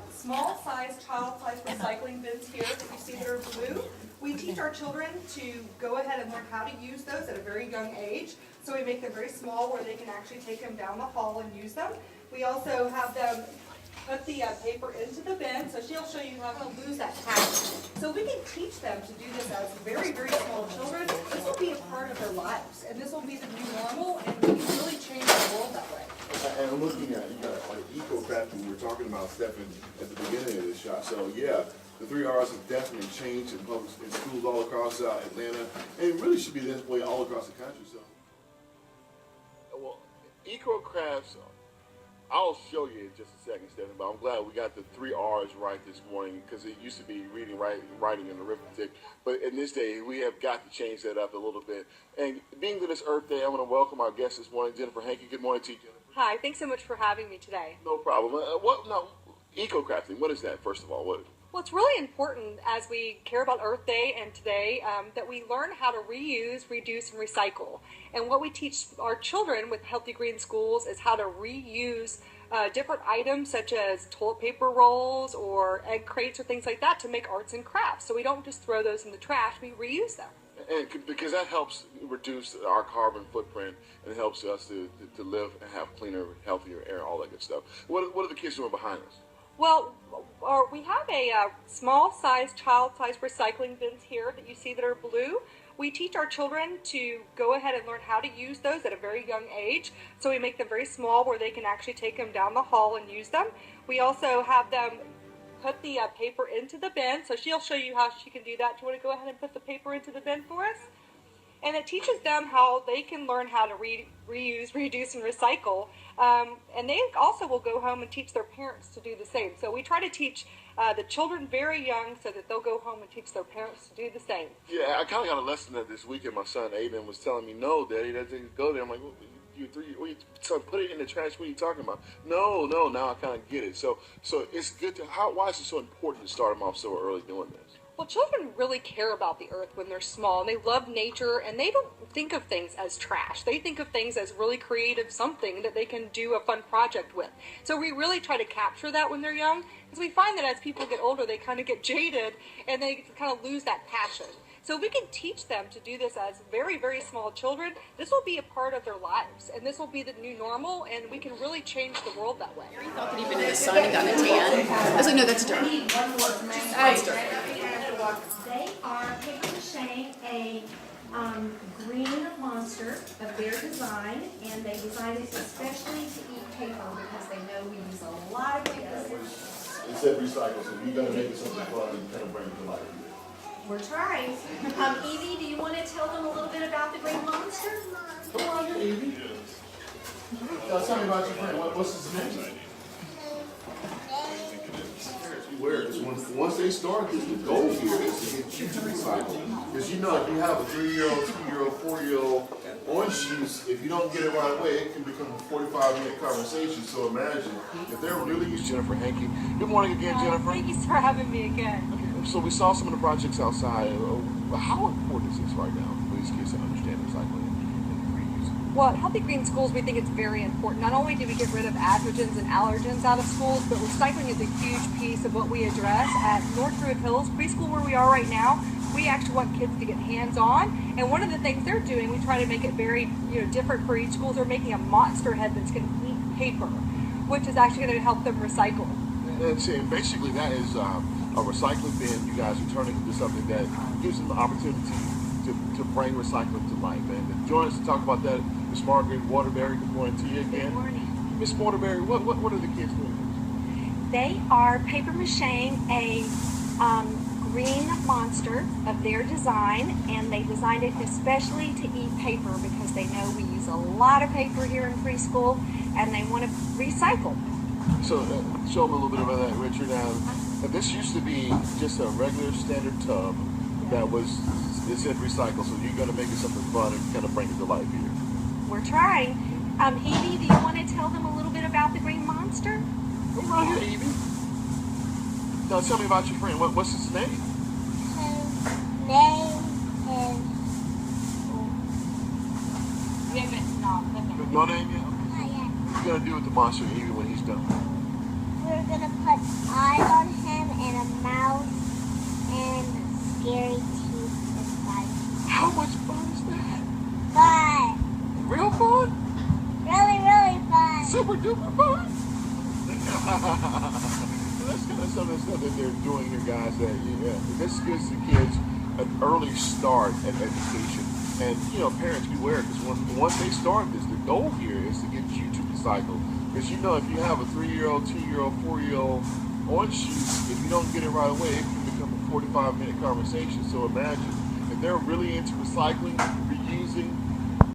small-sized, child-sized recycling bins here that you see that are blue. We teach our children to go ahead and learn how to use those at a very young age. So we make them very small where they can actually take them down the hall and use them. We also have them put the paper into the bin, so she'll show you how to lose that pattern. So we can teach them to do this as very, very small children. This will be a part of their lives, and this will be the new normal, and we can really change the world that way. And I'm looking at, you got like eco-crafting we were talking about, Stephen, at the beginning of this shot. So yeah, the 3 R's have definitely changed in public in schools all across Atlanta, and it really should be this way all across the country. So, well, eco-crafts, I'll show you in just a second, Stephen, but I'm glad we got the 3 R's right this morning, because it used to be reading, writing, and arithmetic. But in this day, we have got to change that up a little bit. And being to this Earth Day, I want to welcome our guest this morning, Jennifer Hankey. Good morning to you, Jennifer. Hi, thanks so much for having me today. No problem. Eco-crafting, what is that, first of all? Well, it's really important as we care about Earth Day and today that we learn how to reuse, reduce, and recycle. And what we teach our children with Healthy Green Schools is how to reuse different items such as toilet paper rolls or egg crates or things like that to make arts and crafts. So we don't just throw those in the trash, we reuse them. And because that helps reduce our carbon footprint and helps us to live and have cleaner, healthier air, all that good stuff. What are the kids doing behind us? Well, we have a small-sized, child-sized recycling bins here that you see that are blue. We teach our children to go ahead and learn how to use those at a very young age. So we make them very small where they can actually take them down the hall and use them. We also have them put the paper into the bin. So she'll show you how she can do that. Do you want to go ahead and put the paper into the bin for us? And it teaches them how they can learn how to reuse, reduce, and recycle. And they also will go home and teach their parents to do the same. So we try to teach the children very young so that they'll go home and teach their parents to do the same. Yeah, I kind of got a lesson that this weekend. My son Aiden was telling me, "No, Daddy, that didn't go there." I'm like, son, put it in the trash. What are you talking about? No. Now I kind of get it. So it's good to. Why is it so important to start them off so early doing this? Well, children really care about the earth when they're small, and they love nature, and they don't think of things as trash. They think of things as really creative, something that they can do a fun project with. So we really try to capture that when they're young, because we find that as people get older, they kind of get jaded, and they kind of lose that passion. So we can teach them to do this as very, very small children. This will be a part of their lives, and this will be the new normal, and we can really change the world that way. He thought that he'd been in the sun and gotten a tan. I was like, no, that's dirt. That's dirt. They are paper mache a green monster of their design, and they designed it especially to eat paper because they know we use a lot of paper. it said recycle, so you're going to make it something fun and kind of bring it to life. We're trying. Evie, do you want to tell them a little bit about the green monster? Come on here, Evie. Tell me about your friend. What's his name? Whereas once they start, the goal here is to get you to recycle. Because you know, if you have a 3-year-old, 2-year-old, 4-year-old orange juice, if you don't get it right away, it can become a 45-minute conversation. So imagine if they're really used. Jennifer Hankey. Good morning again, Jennifer. Thank you for having me again. Okay, so we saw some of the projects outside. How important is this right now for these kids to understand recycling and reuse? Well, at Healthy Green Schools, we think it's very important. Not only do we get rid of adrogens and allergens out of schools, but recycling is a huge piece of what we address. At North Druid Hills Preschool, where we are right now, we actually want kids to get hands-on. And one of the things they're doing, we try to make it very different for each school. They're making a monster head that's going to eat paper, which is actually going to help them recycle. And see, basically that is a recycling bin. You guys are turning into something that gives them the opportunity to bring recycling to life. And join us to talk about that, Miss Margaret Waterbury. Good morning to you again. Good morning. Miss Waterbury, what are the kids doing? They are paper macheing a green monster of their design, and they designed it especially to eat paper because they know we use a lot of paper here in preschool, and they want to recycle. So show them a little bit about that, Richard. Now, this used to be just a regular standard tub that it said recycle, so you're going to make it something fun and kind of bring it to life here. We're trying. Evie, do you want to tell them a little bit about the green monster? Come on here, Evie. Now tell me about your friend. What's his name? His name is... We haven't, no. No name yet? What are you going to do with the monster, Evie, when he's done? we're gonna put eyes on him and a mouth and scary teeth inside. How much fun is that? Fun! Real fun? Really, really fun! Super duper fun? That's kind of some of the stuff that they're doing here, guys. That this gives the kids an early start at education. And you know, parents beware, because once they start this, the goal here is to get you to the cycle. Because you know, if you have a 3-year-old, 2-year-old, 4-year-old on shoes, if you don't get it right away, it can become a 45-minute conversation. So imagine if they're really into recycling, reusing,